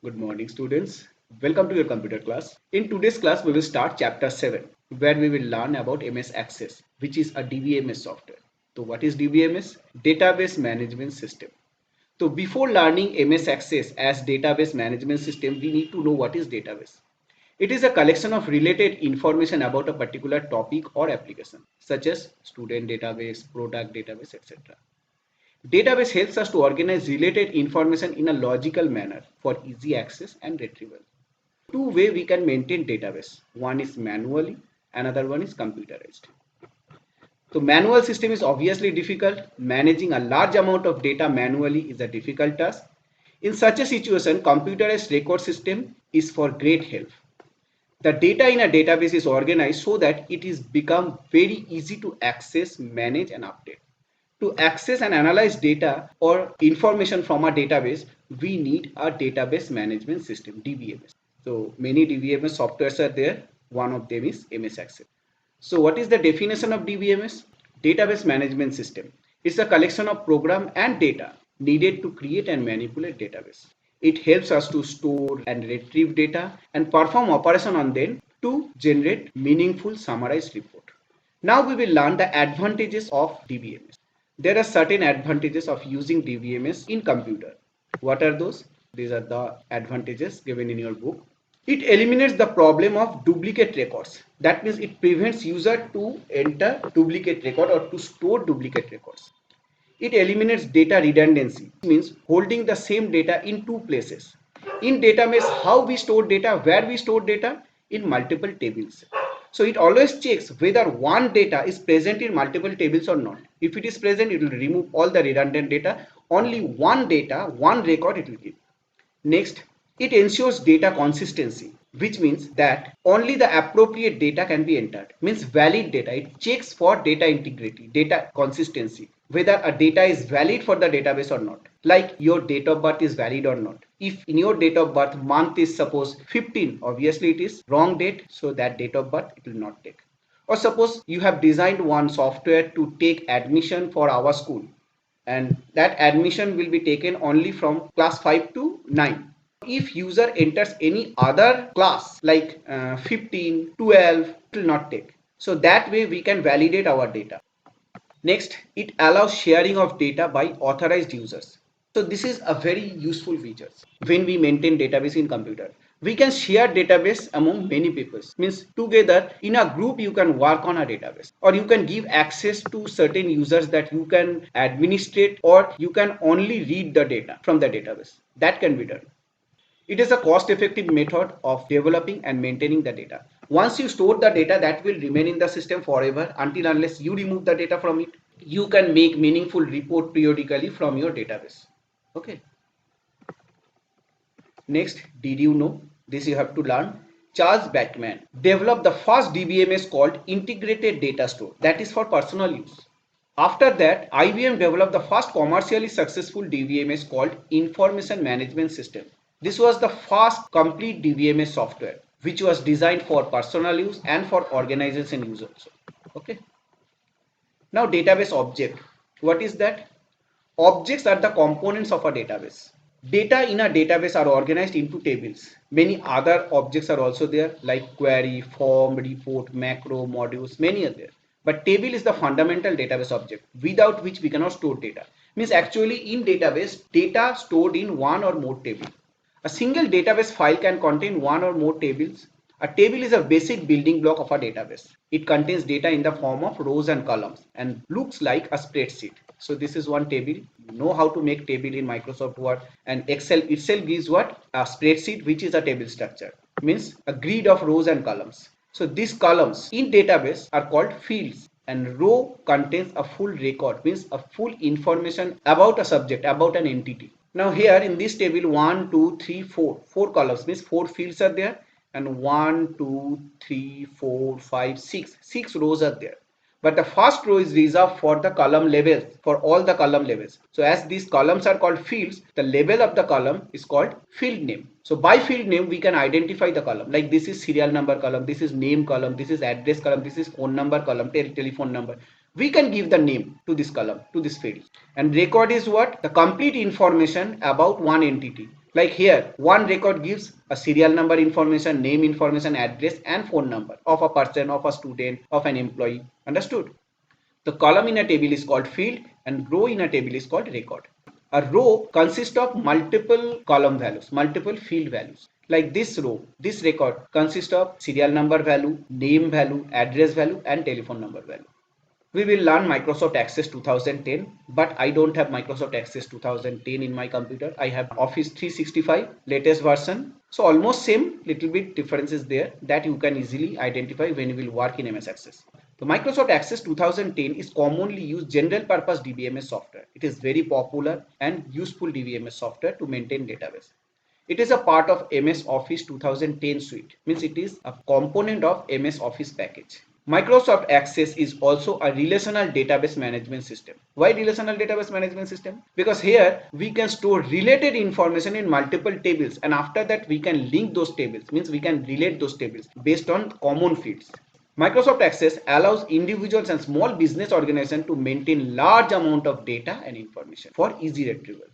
Good morning, students. Welcome to your computer class. In today's class, we will start chapter 7, where we will learn about MS Access, which is a DBMS software. So, what is DBMS? Database Management System. So, before learning MS Access as database management system, we need to know what is database. It is a collection of related information about a particular topic or application, such as student database, product database, etc. Database helps us to organize related information in a logical manner for easy access and retrieval. Two ways we can maintain database. One is manually, another one is computerized. So manual system is obviously difficult. Managing a large amount of data manually is a difficult task. In such a situation, computerized record system is for great help. The data in a database is organized so that it is become very easy to access, manage and update. To access and analyze data or information from a database, we need a database management system, DBMS. So many DBMS softwares are there. One of them is MS Access. So what is the definition of DBMS? Database management system. It's a collection of program and data needed to create and manipulate database. It helps us to store and retrieve data and perform operation on them to generate meaningful summarized report. Now we will learn the advantages of DBMS. There are certain advantages of using DBMS in computer. What are those? These are the advantages given in your book. It eliminates the problem of duplicate records. That means it prevents user to enter duplicate record or to store duplicate records. It eliminates data redundancy, means holding the same data in two places. In database, how we store data, where we store data, in multiple tables. So it always checks whether one data is present in multiple tables or not. If it is present, it will remove all the redundant data. Only one data, one record it will give. Next, it ensures data consistency, which means that only the appropriate data can be entered. Means valid data. It checks for data integrity, data consistency, whether a data is valid for the database or not. Like your date of birth is valid or not. If in your date of birth month is suppose 15, obviously it is wrong date, so that date of birth it will not take. Or suppose you have designed one software to take admission for our school, and that admission will be taken only from class 5 to 9. If user enters any other class like 15, 12, it will not take. So that way we can validate our data. Next, it allows sharing of data by authorized users. So this is a very useful feature when we maintain database in computer. We can share database among many people. Means together in a group you can work on a database, or you can give access to certain users that you can administrate, or you can only read the data from the database. That can be done. It is a cost-effective method of developing and maintaining the data. Once you store the data, that will remain in the system forever until unless you remove the data from it. You can make meaningful report periodically from your database. Okay. Next, did you know? This you have to learn. Charles Backman developed the first DBMS called Integrated Data Store, that is for personal use. After that, IBM developed the first commercially successful DBMS called Information Management System. This was the first complete DBMS software which was designed for personal use and for organization use also. Okay. Now database object. What is that? Objects are the components of a database. Data in a database are organized into tables. Many other objects are also there like query, form, report, macro, modules, many are there. But table is the fundamental database object without which we cannot store data. Means actually in database, data stored in one or more table. A single database file can contain one or more tables. A table is a basic building block of a database. It contains data in the form of rows and columns and looks like a spreadsheet. So this is one table. You know how to make table in Microsoft Word, and Excel itself gives what? A spreadsheet, which is a table structure. Means a grid of rows and columns. So these columns in database are called fields, and row contains a full record, means a full information about a subject, about an entity. Now here in this table 1, 2, 3, 4, 4 columns, means 4 fields are there, and 1, 2, 3, 4, 5, 6, 6 rows are there. But the first row is reserved for the column labels, for all the column labels. So as these columns are called fields, the label of the column is called field name. So by field name we can identify the column, like this is serial number column, this is name column, this is address column, this is phone number column, telephone number. We can give the name to this column, to this field. And record is what? The complete information about one entity. Like here, one record gives a serial number information, name information, address and phone number of a person, of a student, of an employee. Understood? The column in a table is called field and row in a table is called record. A row consists of multiple column values, multiple field values. Like this row, this record consists of serial number value, name value, address value and telephone number value. We will learn Microsoft Access 2010, but I don't have Microsoft Access 2010 in my computer. I have Office 365 latest version. So almost same, little bit differences there that you can easily identify when you will work in MS Access. The Microsoft Access 2010 is commonly used general purpose DBMS software. It is very popular and useful DBMS software to maintain database. It is a part of MS Office 2010 suite, means it is a component of MS Office package. Microsoft Access is also a relational database management system. Why relational database management system? Because here we can store related information in multiple tables and after that we can link those tables, means we can relate those tables based on common fields. Microsoft Access allows individuals and small business organizations to maintain large amount of data and information for easy retrieval.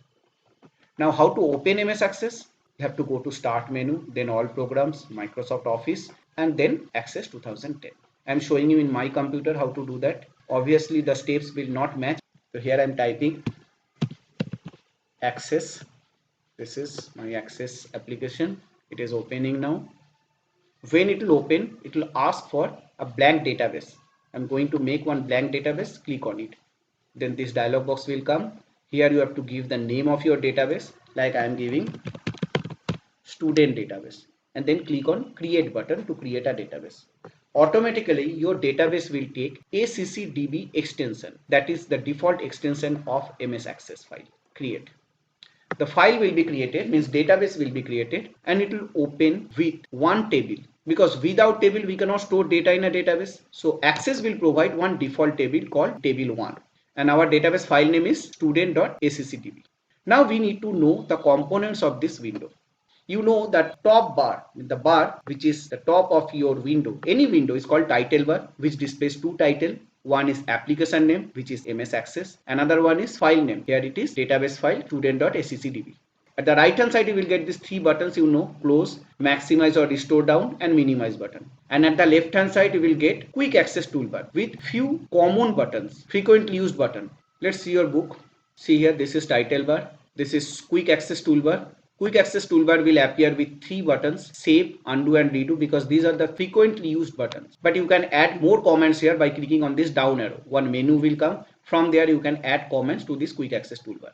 Now how to open MS Access? You have to go to Start menu, then All Programs, Microsoft Office and then Access 2010. I am showing you in my computer how to do that. Obviously the steps will not match. So here I am typing Access. This is my Access application. It is opening now. When it will open, it will ask for a blank database. I'm going to make one blank database. Click on it. Then this dialog box will come. Here you have to give the name of your database, like I am giving student database, and then click on create button to create a database. Automatically your database will take ACCDB extension, that is the default extension of MS Access file. Create. The file will be created, means database will be created, and it will open with one table, because without table we cannot store data in a database. So Access will provide one default table called table 1 and our database file name is student.accdb. Now we need to know the components of this window. You know that top bar, the bar which is the top of your window, any window, is called title bar, which displays two titles. One is application name, which is MS Access. Another one is file name. Here it is database file student.accdb. At the right hand side you will get these three buttons, you know, close, maximize or restore down and minimize button. And at the left hand side you will get quick access toolbar with few common buttons, frequently used button. Let's see your book. See here, this is title bar. This is quick access toolbar. Quick access toolbar will appear with three buttons, save, undo and redo, because these are the frequently used buttons. But you can add more comments here by clicking on this down arrow. One menu will come. From there you can add comments to this quick access toolbar.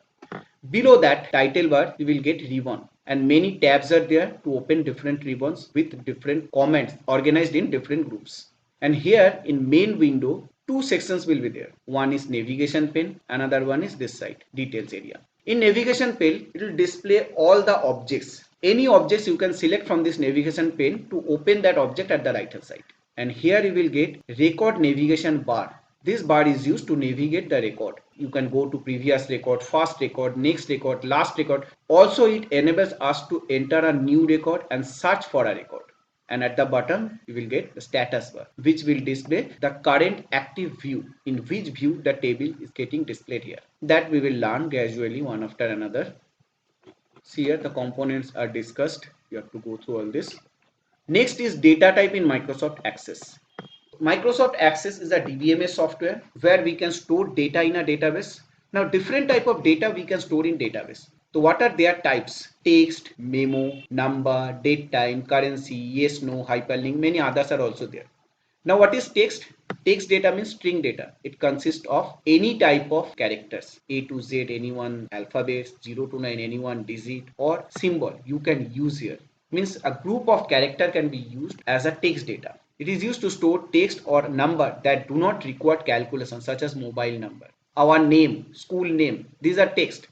Below that title bar you will get ribbon, and many tabs are there to open different ribbons with different comments organized in different groups. And here in main window two sections will be there. One is navigation pane, another one is this side, details area. In navigation pane, it will display all the objects. Any objects you can select from this navigation pane to open that object at the right hand side. And here you will get record navigation bar. This bar is used to navigate the record. You can go to previous record, first record, next record, last record. Also it enables us to enter a new record and search for a record. And at the bottom you will get the status bar, which will display the current active view, in which view the table is getting displayed here. That we will learn gradually one after another. See here the components are discussed. You have to go through all this. Next is data type in Microsoft Access. Microsoft Access is a DBMS software where we can store data in a database. Now different type of data we can store in database. So what are their types? Text, memo, number, date, time, currency, yes, no, hyperlink, many others are also there. Now what is text? Text data means string data. It consists of any type of characters, A to Z, any one alphabets, 0 to 9, any one digit or symbol you can use here. Means a group of character can be used as a text data. It is used to store text or number that do not require calculation, such as mobile number, our name, school name. These are text.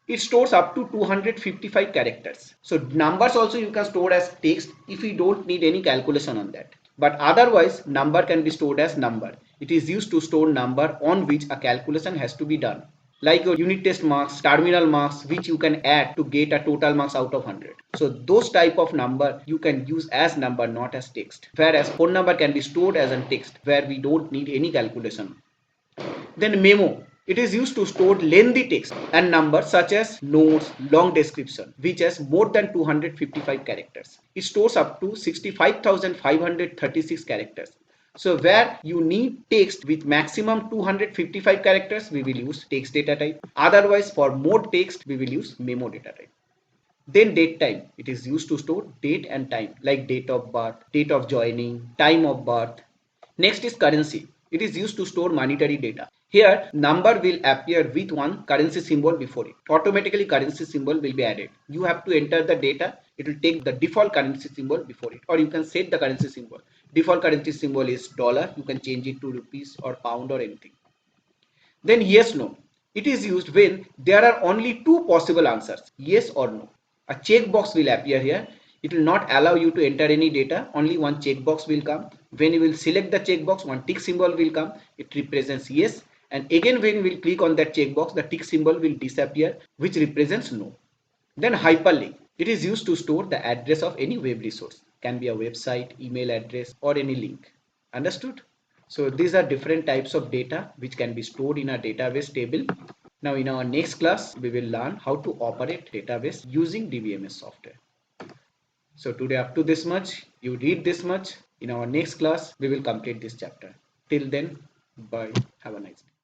It stores up to 255 characters. So numbers also you can store as text if you don't need any calculation on that. But otherwise number can be stored as number. It is used to store number on which a calculation has to be done. Like your unit test marks, terminal marks, which you can add to get a total marks out of 100. So those type of number you can use as number, not as text. Whereas phone number can be stored as a text where we don't need any calculation. Then memo. It is used to store lengthy text and numbers such as notes, long description, which has more than 255 characters. It stores up to 65,536 characters. So where you need text with maximum 255 characters, we will use text data type. Otherwise, for more text, we will use memo data type. Then date time. It is used to store date and time like date of birth, date of joining, time of birth. Next is currency. It is used to store monetary data. Here number will appear with one currency symbol before it. Automatically currency symbol will be added. You have to enter the data. It will take the default currency symbol before it, or you can set the currency symbol. Default currency symbol is dollar. You can change it to rupees or pound or anything. Then yes, no. It is used when there are only two possible answers, yes or no. A checkbox will appear here. It will not allow you to enter any data. Only one checkbox will come. When you will select the checkbox, one tick symbol will come. It represents yes. And again, when we will click on that checkbox, the tick symbol will disappear, which represents no. Then hyperlink. It is used to store the address of any web resource. Can be a website, email address, or any link. Understood? So these are different types of data which can be stored in a database table. Now in our next class, we will learn how to operate database using DBMS software. So today up to this much, you read this much. In our next class, we will complete this chapter. Till then, bye. Have a nice day.